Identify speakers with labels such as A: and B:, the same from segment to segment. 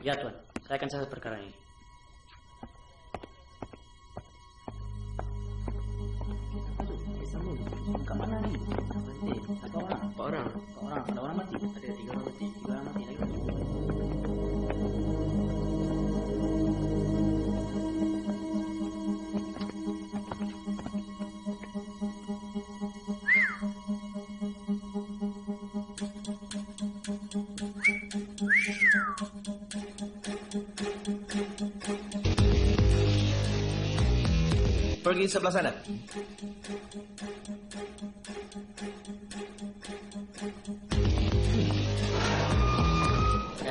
A: Ya Tuan, saya akan catat perkara ini. Ke mana nih? Berapa orang? Empat orang. Ada orang mati? Ada 3 orang mati. 3 orang mati lagi.
B: Pergi sebelah sana.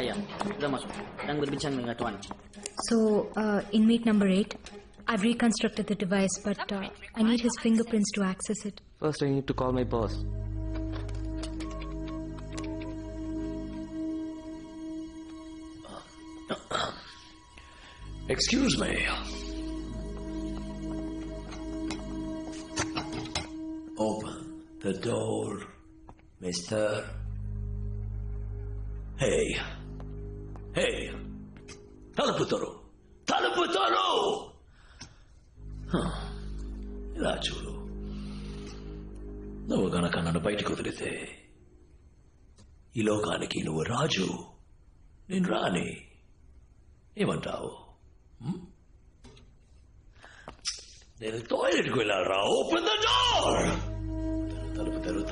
A: Ya, sudah masuk. Sedang berbincang dengan Tuan.
C: So, inmate number 8, I've reconstructed the device, but I need his fingerprints to access it.
D: First, I need to call my boss.
E: Excuse me. Open the door, mister. Hey. తలుపు తరు. ఇలా చూడు, నువ్వు గనక నన్ను బయటకు వదిలితే ఈ లోకానికి నువ్వు రాజు, నేను రాని. ఏమంటావు? నేను టాయిలెట్కి వెళ్ళారా? Open the door. తలుపు తెరు.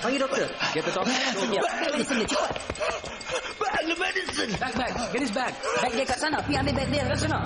A: Panggil doktor.
D: Get the doctor.
A: Medicine dia cepat.
E: Bag medicine.
A: Bag. Get his bag. Bag dia kat sana. Pergi ambil bag dia kat sana.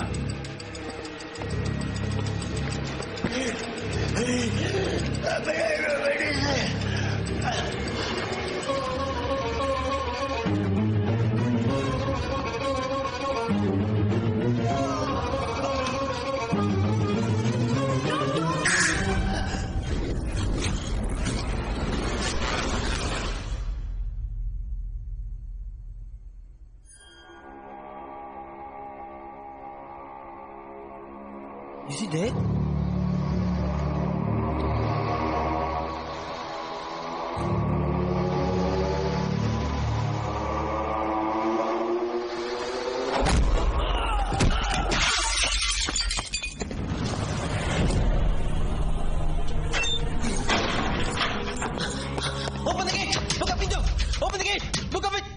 B: Is he dead? Open the gate! Buka pintu! Open the gate! Buka pintu!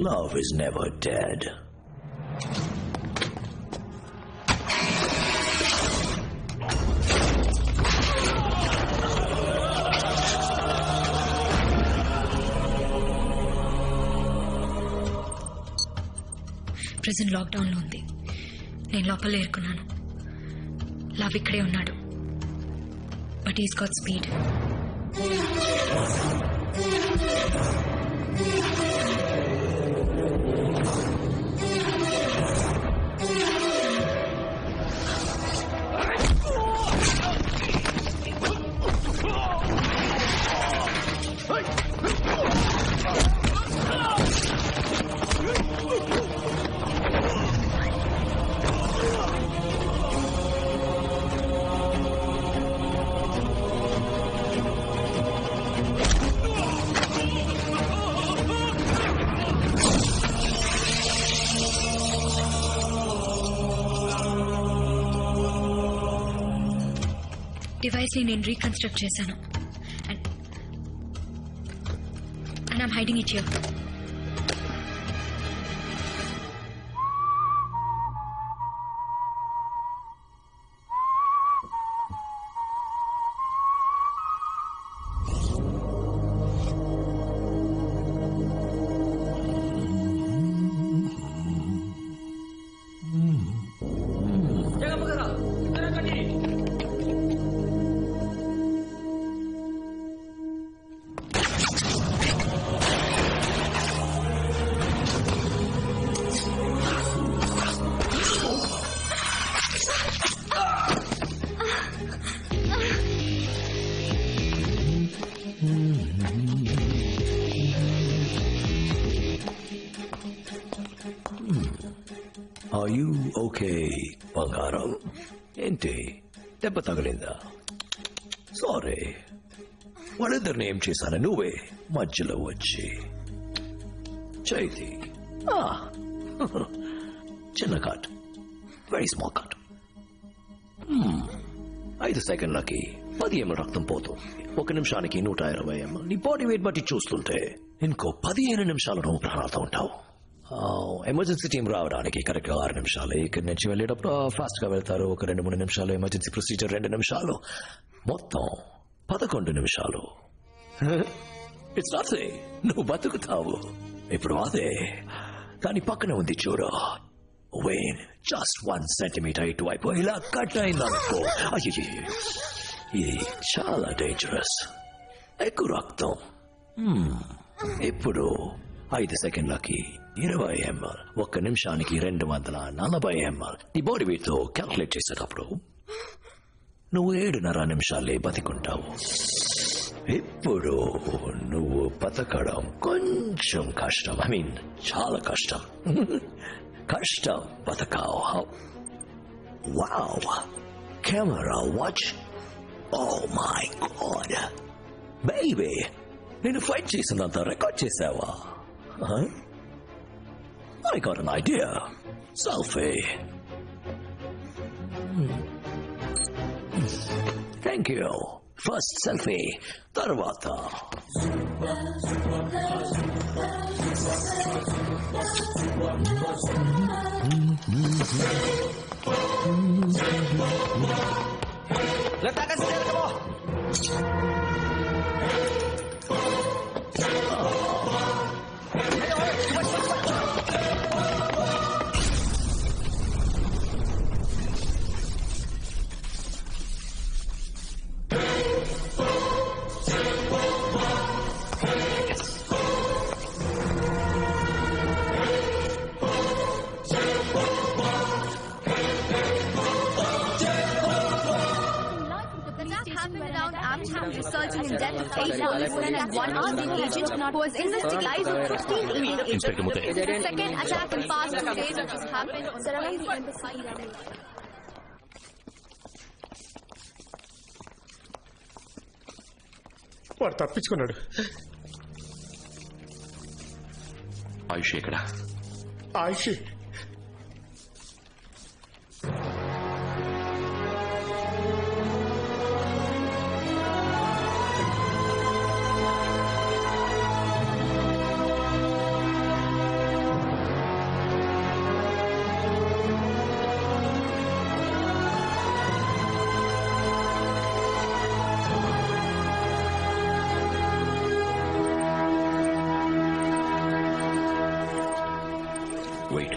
E: Love is never dead.
C: Prison లాక్డౌన్లో ఉంది. నేను లోపల ఏరుకున్నాను. Love ఇక్కడే ఉన్నాడు. But he's got speed. Device ని నేను reconstruct చేశాను. And I'm hiding it here.
E: Are you okay బంగారం? ఏంటి దెబ్బ తగిలిందా? సారీ, వాళ్ళిద్దరిని ఏం చేశాను? నువ్వే మధ్యలో వచ్చి చైతి చిన్న cut, very small cut. 5 సెకండ్లకి 10 ml రక్తం పోతుంది. 1 నిమిషానికి 120 ml. నీ బాడీ వెయిట్ బట్టి చూస్తుంటే ఇంకో 15 నిమిషాలు నువ్వు ప్రాణాలతో ఉంటావు. ఎమర్జెన్సీ టీం రావడానికి కరెక్ట్గా 6 నిమిషాలు. ఇక్కడి నుంచి వెళ్ళేటప్పుడు ఫాస్ట్ గా వెళ్తారు. ఒక 2-3 నిమిషాలు. ఎమర్జెన్సీ ప్రొసీజర్ 2 నిమిషాలు. మొత్తం 11 నిమిషాలు. It's nothing. నువ్వు బతుకుతావు. ఇప్పుడు అదే దాని పక్కన ఉంది చూడు. వెయిన్ జస్ట్ 1 సెంటీమీటర్ ఇటువైపు ఇలా కట్ అయిందనుకో, అయ్యో ఇది చాలా డేంజరస్. ఎక్కువ రక్తం. ఇప్పుడు 5 సెకండ్లకి 20 ml. 1 నిమిషానికి 240 ml. నీ బాడీ వెయిట్ తో క్యాల్కులేట్ చేసేటప్పుడు నువ్వు 7.5 నిమిషాలే బతికుంటావు. ఇప్పుడు నువ్వు బతకడం కొంచెం కష్టం. ఐ మీన్ చాలా కష్టం. కష్టం బతకావు. Wow, camera watch. Oh my god baby, నేను ఫైట్ చేసినంత రికార్డ్ చేసావా? I got an idea. Selfie. Thank you. First selfie, tarvata.
B: Letakkan senjata kamu.
D: Resulting in death of 8 policemen and 1 armed agent who was investigating 15 Indian agents. The second attack in past 2 days which has happened surrounding the embassy.
F: వాడు తప్పించుకున్నాడు.
G: ఆయుష్ ఎక్కడ?
F: ఆయుష్
E: Wait.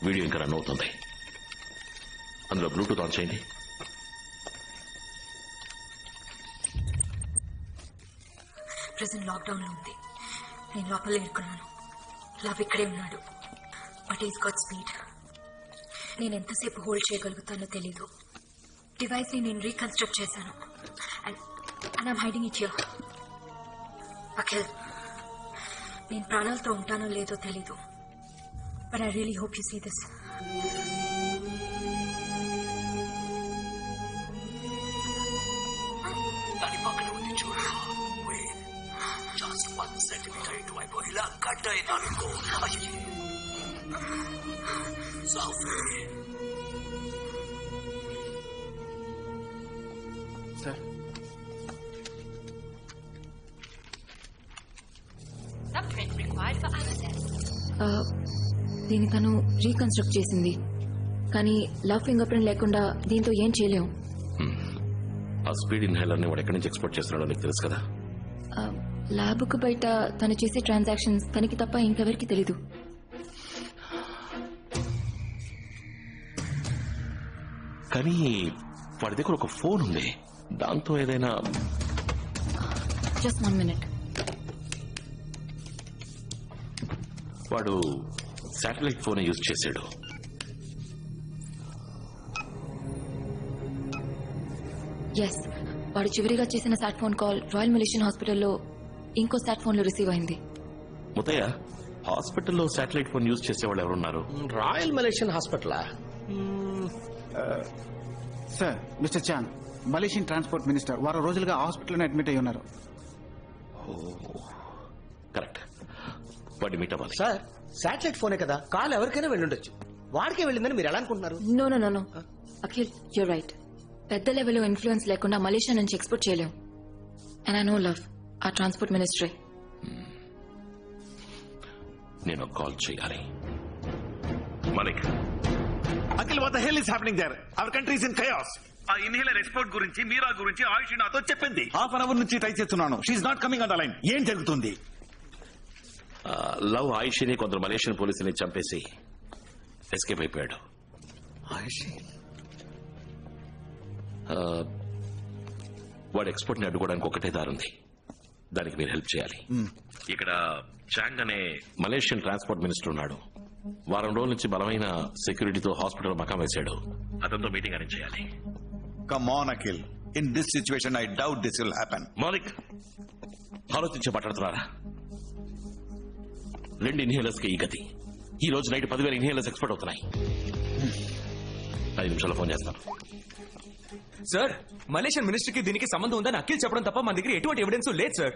G: Video ఇంకా run అవుతుంది. అందులో Bluetooth on చేయండి.
C: Present lockdown లో ఉంది. నేను లోపల ఇరుక్కున్నాను. లవ్ ఇక్కడే ఉన్నాడు. But he's got speed. నేను ఎంతసేపు హోల్డ్ చేయగలుగుతానో తెలీదు. డివైస్ ని నేను రీకన్స్ట్రక్ట్ చేశాను. And I'm hiding it here. Akhil, నేను ప్రాణాలతో ఉంటానో లేదో తెలీదు. But I really hope you see this.
E: దాని పక్కన ఉంది చూడు. జస్ట్ 1 సెంటీమీటర్ ఇటువైపు ఇలా కట్ అయిందనుకో, అయ్యో సాఫీ.
F: సార్,
C: దీన్ని తను రీకన్స్ట్రక్ట్ చేసింది. కానీ లవ్ ఫింగర్ ప్రింట్ లేకుండా దీంతో ఏం చేయలేము.
G: ఆ స్పీడ్ ఇన్హేలర్ ని వాడు ఎక్కడి నుంచి ఎక్స్పోర్ట్ చేస్తున్నాడో నీకు తెలుసు కదా.
C: ల్యాబ్కు బయట తను చేసే ట్రాన్సాక్షన్స్ తనకి తప్ప ఇంకెవరికి తెలీదు.
G: కానీ వాడి దగ్గర ఒక ఫోన్ ఉంది. దాంతో ఏదైనా
C: జస్ట్ 1 minute.
G: వాడు శాటిలైట్ ఫోన్ యూజ్ చేశాడు.
C: ఎస్, వాడు చివరిగా చేసిన సాట్ ఫోన్ కాల్ రాయల్ మలేషియన్ హాస్పిటల్లో ఇంకో సాట్ ఫోన్ లో రిసీవ్ అయింది.
G: ముత్తయ్య, హాస్పిటల్లో శాటిలైట్ ఫోన్ యూజ్ చేసేవాళ్ళు ఎవరున్నారు?
E: రాయల్ మలేషియన్ హాస్పిటలా?
H: Sir, mister Chan, Malaysian transport minister వారం రోజులుగా హాస్పిటల్లోనే అడ్మిట్ అయి ఉన్నారు.
G: కరెక్ట్, వాడిని మీట్ అవ్వాలి.
B: సార్, శాటిలైట్ ఫోనే కదా, కాల్ ఎవరికైనా వెళ్ళుండొచ్చు. వాడికే వెళ్ళిందని మీరు ఎలా అనుకుంటున్నారు?
C: No no no no Akhil, you're right. పెద్ద లెవెల్లో ఇన్ఫ్లుయెన్స్ లేకుండా మలేషియా నుంచి ఎక్స్పోర్ట్ చేయలేం. అండ్ ఐ నో లవ్ ఆ ట్రాన్స్పోర్ట్ మినిస్ట్రీ.
G: నేను కాల్ చేయాలి. Malik,
I: Akhil, what the hell is happening there? Our country is in chaos. ఆ ఇన్హేలర్ ఎక్స్పోర్ట్ గురించి, మీరా గురించి ఆయుష్ నాతో చెప్పింది. హాఫ్ అన్ అవర్ నుంచి ట్రై చేస్తున్నాను. She's not coming on the line. ఏం జరుగుతుంది?
G: లవ్ ఆయుష్ని కొందరు మలేషియన్ పోలీసుని చంపేసి ఎస్కేప్ అయిపోయాడు. వాడు ఎక్స్పోర్ట్ ని అడ్డుకోవడానికి ఒకటే దారుంది. దానికి మీరు హెల్ప్ చేయాలి. ఇక్కడ చాంగ్ అనే మలేషియన్ ట్రాన్స్పోర్ట్ మినిస్టర్ ఉన్నాడు. వారం రోజుల నుంచి బలమైన సెక్యూరిటీతో హాస్పిటల్ మకాం వేశాడు. అతనితో మీటింగ్ అరేంజ్ చేయాలి.
I: Come on Akhil, in this situation I doubt this will happen.
G: Malik, ఆలోచించి మాట్లాడుతున్నారా? 2 ఇన్హేలర్స్ కి ఈ గతి. ఈ రోజు నైట్ 10,000 ఇన్హేలర్స్ ఎక్స్పోర్ట్ అవుతున్నాయి. 5 నిమిషాల్లో ఫోన్ చేస్తాను.
B: సార్, మలేషియన్ మినిస్టర్ కి దీనికి సంబంధం ఉందని అఖిల్ చెప్పడం తప్ప మన దగ్గర ఎటువంటి ఎవిడెన్స్ లేదు సార్.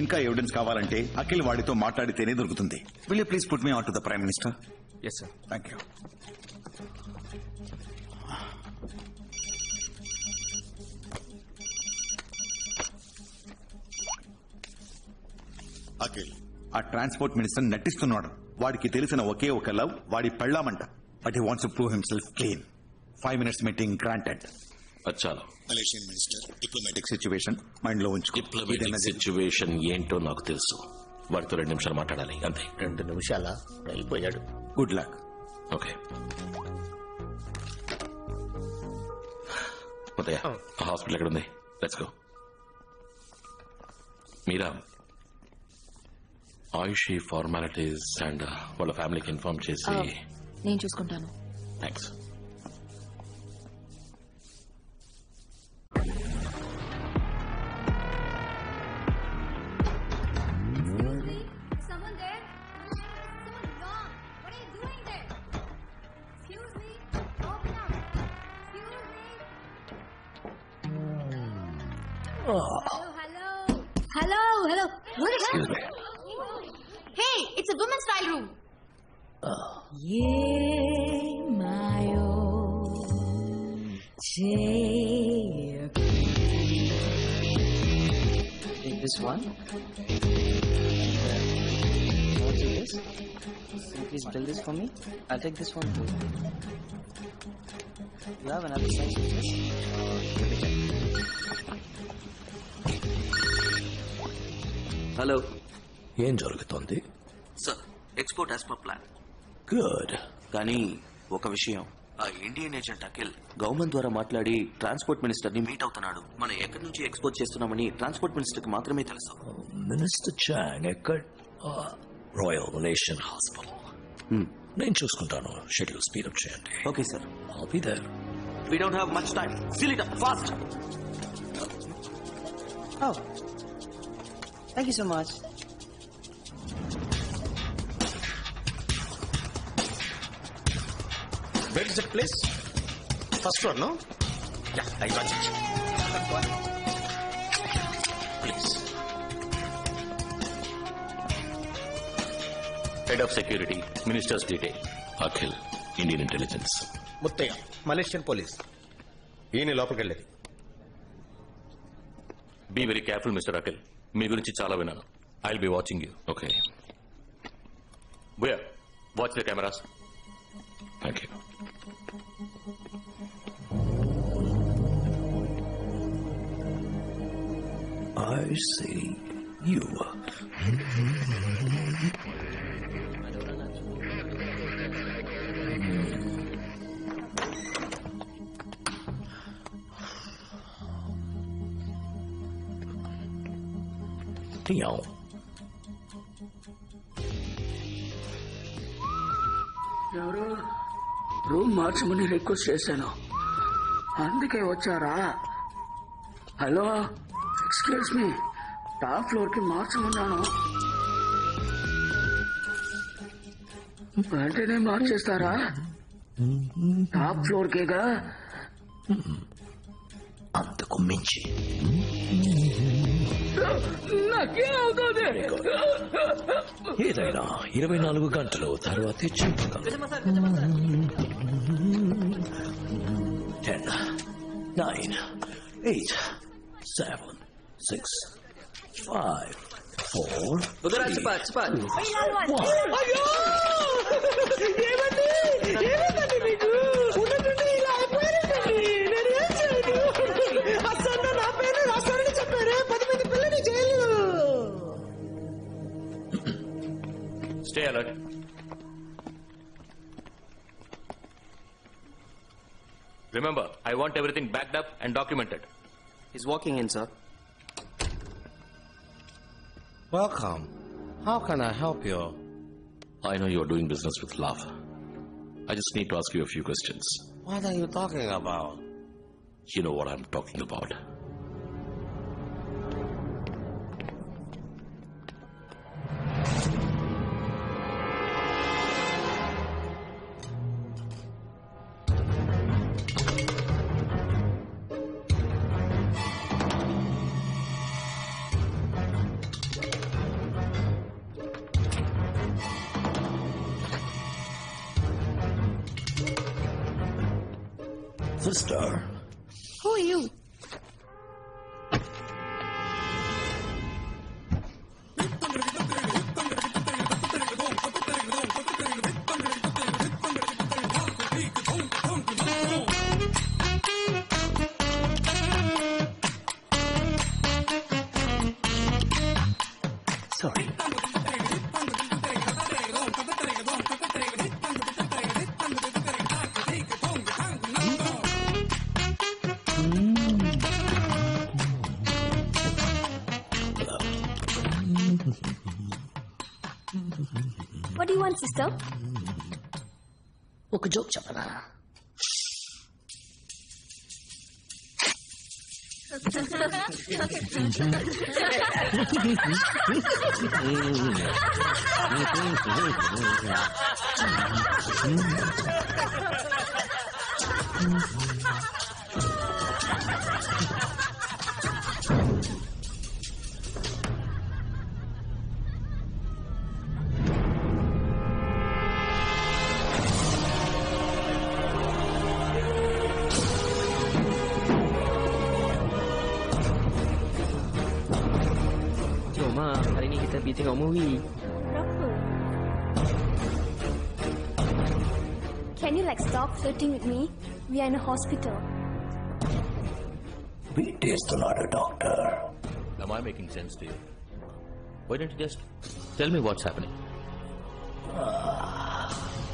I: ఇంకా ఎవిడెన్స్ కావాలంటే అఖిల్ వాడితో మాట్లాడితేనే దొరుకుతుంది. Will you please put me on to the prime minister?
B: Yes sir.
I: Thank you. Akhil, ఆ ట్రాన్స్పోర్ట్ మినిస్టర్ నటిస్తున్నాడు. వాడికి తెలిసిన ఒకే ఒక లవ్ వాడి పెళ్ళామంట. But he wants to prove himself clean. 5 minutes meeting granted.
G: అచ్చాలో
I: Malaysian minister, diplomatic situation mind లో ఉంచుకో.
G: డిప్లొమాటిక్ సిచ్యువేషన్ ఏంటో నాకు తెలుసు. వాడితో 2 నిమిషాలు మాట్లాడాలి, అంతే.
E: 2 నిమిషాలా? అయిపోయాడు.
I: Good luck.
G: Okay Muthayya, hospital ఎక్కడ ఉంది? Let's go. Meera, Ayush formalities and వాళ్ళ ఫ్యామిలీకి ఇన్ఫార్మ్ చేసి.
C: నేను చూసుకుంటాను.
G: Thanks.
D: Someone there? Someone wrong. What are you doing there? Excuse me? Open up. Excuse me? Hello. Hello, hello. What is
G: Excuse me.
D: Hey, it's a women's trial room.
A: Take this one. I'll take this. Can you please bill this for me? I'll take this one too. You have another size of this? Let me check.
E: Hello, ఏం జరుగుతోంది?
J: Sir, export as per plan.
E: Good.
J: కానీ ఒక విషయం, ఆ Indian agent Akhil government ద్వారా మాట్లాడి transport minister ని meet అవుతున్నాడు. మనం ఎక్కడి నుంచి ఎక్స్పోర్ట్ చేస్తున్నామని ట్రాన్స్పోర్ట్ మినిస్టర్ కి మాత్రమే తెలుసు.
E: మినిస్టర్ చాంగ్ ఎక్కడ? Royal Malaysian hospital. నేను చూసుకుంటాను. షెడ్యూల్ స్పీడప్ చేయండి.
J: Okay sir.
E: I'll be there.
J: We don't have much time. Seal it up fast.
A: Oh. Thank you so much.
F: Where is that place? First floor, no? Yeah, I got it.
G: Please. Head of Security, Minister's Detail, Akhil, Indian Intelligence.
F: Muthayya, Malaysian police. ఈయన లోపలికి వెళ్ళేది.
G: Be very careful, Mr. Akhil. మీ గురించి చాలా విన్నాను. I'll be watching you. Okay. Where? Watch the cameras. Thank you.
E: I see you. Tiao.
K: ఎవరు room మార్చమని request చేశాను, అందుకే వచ్చారా? Hello, excuse me, top floor కి మార్చమన్నాను, వెంటనే మార్చేస్తారా? Top floor కేగా.
E: అంతకు మించి ఏదైనా 24 గంటలు తర్వాతే చూపుగా. 10, 9, 8, 7, 6, 5, 4, 3, 2,
B: Stay alert. Remember, I want everything backed up and documented.
J: He's walking in, sir.
F: Welcome. How can I help you?
G: I know you're doing business with love. I just need to ask you a few questions.
F: What are you talking about?
G: You know what I'm talking about.
E: Sister,
D: Who are you?
E: sorry.
D: What do you want, sister?
E: ఒక joke చెప్పరా?
A: Jom lah, hari ni kita pergi tengok movie.
D: Can you stop flirting with me? We are in a hospital.
E: బీటేస్తున్నాడు doctor.
B: Am I making sense to you? Why don't you just tell me what's happening?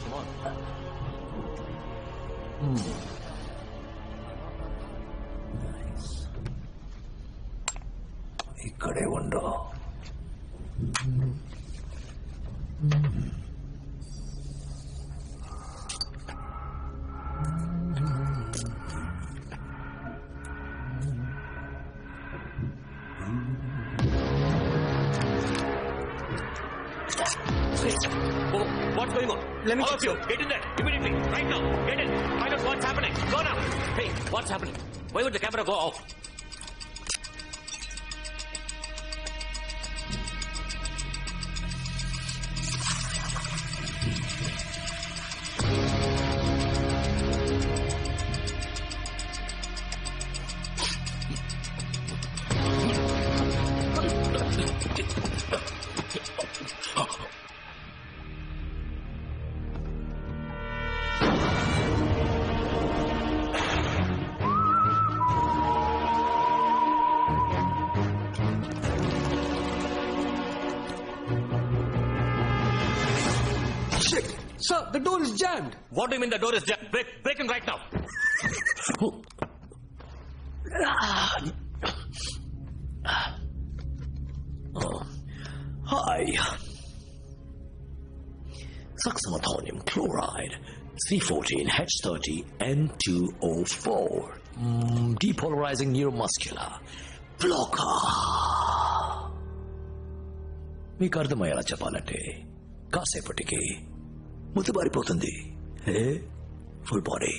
B: Come on.
E: ఇక్కడే ఉండు.
B: Oh, what's going on?
A: Let me
B: All of you, get in there immediately, right now. Get in. Find out what's happening. Go now. Hey, what's happening? Why would the camera go off?
K: Sir, the door is jammed.
B: What do you mean the door is jammed? Break in right now.
E: Hi. Succinyltonium chloride C14, H30, N2O4. Depolarizing neuromuscular. Blocker. మీకు అర్థమయ్యేలా చెప్పాలంటే కాసేపటికి ముద్దుబారిపోతుంది. Full body,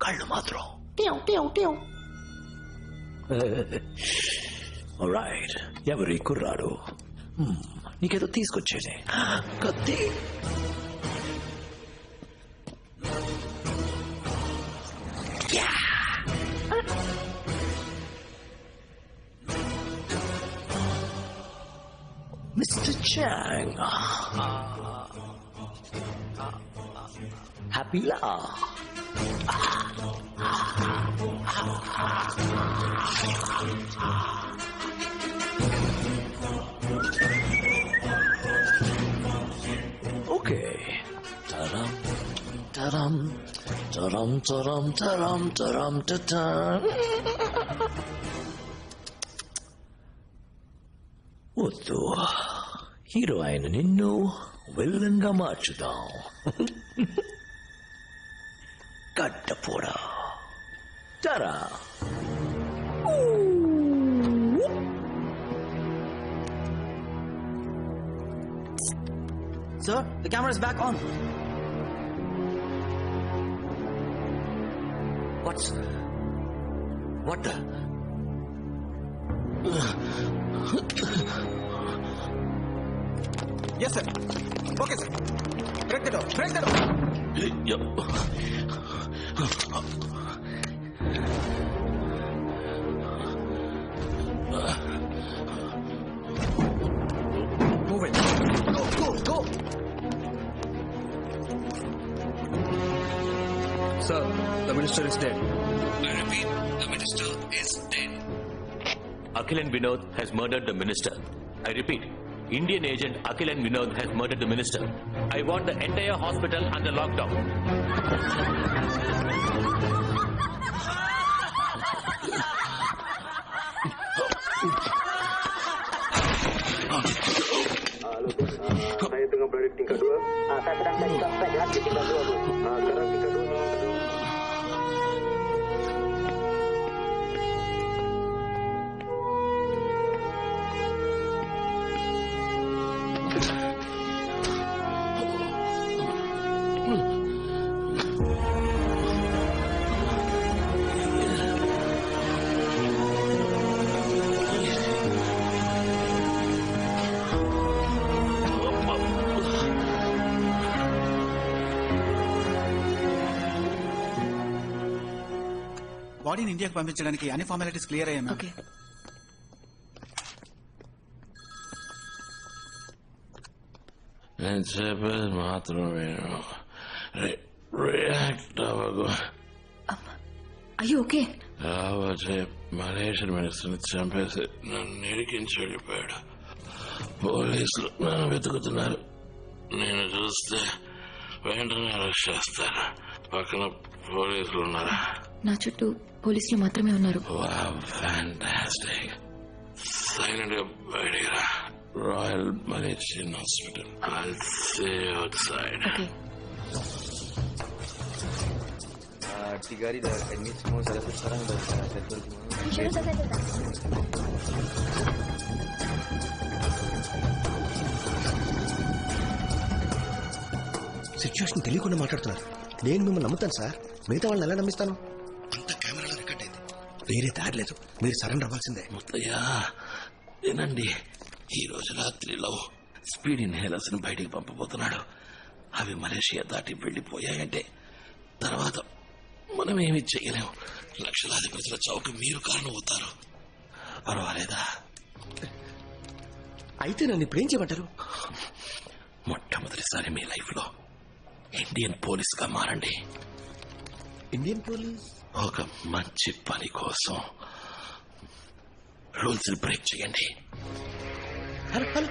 E: కళ్ళు మాత్రం right. ఎవరి కుర్రాడు? నీకేదో తీసుకొచ్చేది. కత్తి. Mr. Chang. Happy laugh. Okay. Ta-dum, ta-dum, ta-dum, ta-dum, ta-dum, ta-dum, ta-dum. వద్దు, హీరో అయిన నిన్ను విలన్ గా మార్చుదాం. కట్టపోడా తరా.
A: Sir, the camera is back on.
E: What the?
H: Yes, sir. Okay, sir. Break the door. Break the door.
E: Yep.
H: Move it. Go.
K: Sir, the minister is dead.
B: I repeat, the minister is dead. Akhilan Vinod has murdered the minister. I repeat, Indian agent Akhilan Vinod has murdered the minister. I want the entire hospital under lockdown.
K: Saya tengah berada di tingkat 2. Saya sedang cari suspek di tingkat 2, Bu. Sekarang tingkat 2.
H: బాడీని ఇండియాకి పంపించడానికి అన్ని formalities clear అయ్యాయి.
C: Okay.
G: నేను చెప్పేది మాత్రం react అవ్వకు.
C: అయ్యో ఓకే.
G: రాబోయే మలేషియన్ మినిస్టర్ని చంపేసి నన్ను ఇరికించి వెళ్ళిపోయాడు. పోలీసులు నన్ను వెతుకుతున్నారు. నేను చూస్తే వెంటనే అరెస్ట్ చేస్తారు. పక్కన పోలీసులు ఉన్నారా?
C: నా చుట్టూ పోలీసులు మాత్రమే ఉన్నారు.
G: ఫ్యాంటాస్టిక్. సైలెంట్ గా బయటికి రా. Royal Malaysian hospital. I'll see you outside.
C: Okay.
A: Tiga hari dah admit semua, salah satu sekarang dah settle semua.
F: Situation తెలియకుండా మాట్లాడుతున్నారు. నేను మిమ్మల్ని నమ్ముతాను సార్, మిగతా వాళ్ళని ఎలా నమ్మిస్తాను? అంత కెమెరాలో రికార్డ్ అయింది, వేరే దారి లేదు. మీరు సరెండర్ అవ్వాల్సిందే.
G: ముత్తయ్యా వినండి, ఈ రోజు రాత్రిలో స్పీడ్ ఇన్హేలర్స్ ని బయటికి పంపబోతున్నాడు. అవి మలేషియా దాటి వెళ్లిపోయాయంటే తర్వాత మనం ఏమి చెయ్యలేము. లక్షలాది ప్రజల చౌక మీరు కారణం అవుతారు. పర్వాలేదా?
F: అయితే నన్ను ఇప్పుడు ఏం చేయమంటారు?
G: మొట్టమొదటిసారి మీ లైఫ్ లో ఇండియన్ పోలీస్ గా మారండి.
F: Indian police?
G: ఒక మంచి పని కోసం రూల్స్ బ్రేక్ చేయండి.
F: హలో హలో,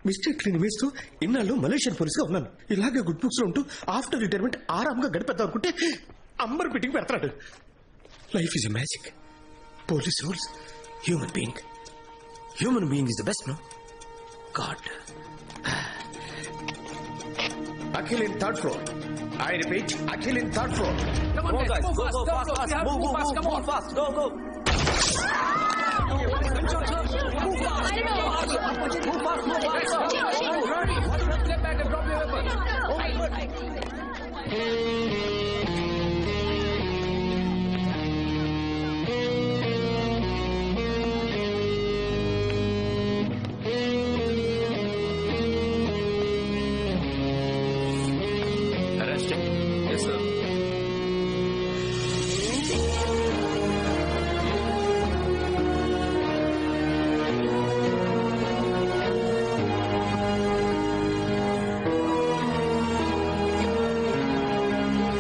F: మిస్టేక్ని వేస్తూ ఇన్నాళ్ళు మలేషియన్ పోలీస్ గా ఉన్నాను. ఇలాగే గుడ్ బుక్స్ లో ఉంటూ ఆఫ్టర్ రిటైర్మెంట్ ఆరాంగా గడిపేద్దాం అనుకుంటే అమ్మర్ బిడ్డింగ్ పెడతాడు. Life is a magic. Police rules, human being. Human being is the best. No,
E: God. Akhil in third floor. I repeat, Akhil in third floor.
J: Come on, guys. Go fast. Move fast. Go.
D: Move fast. Step back and drop your weapon.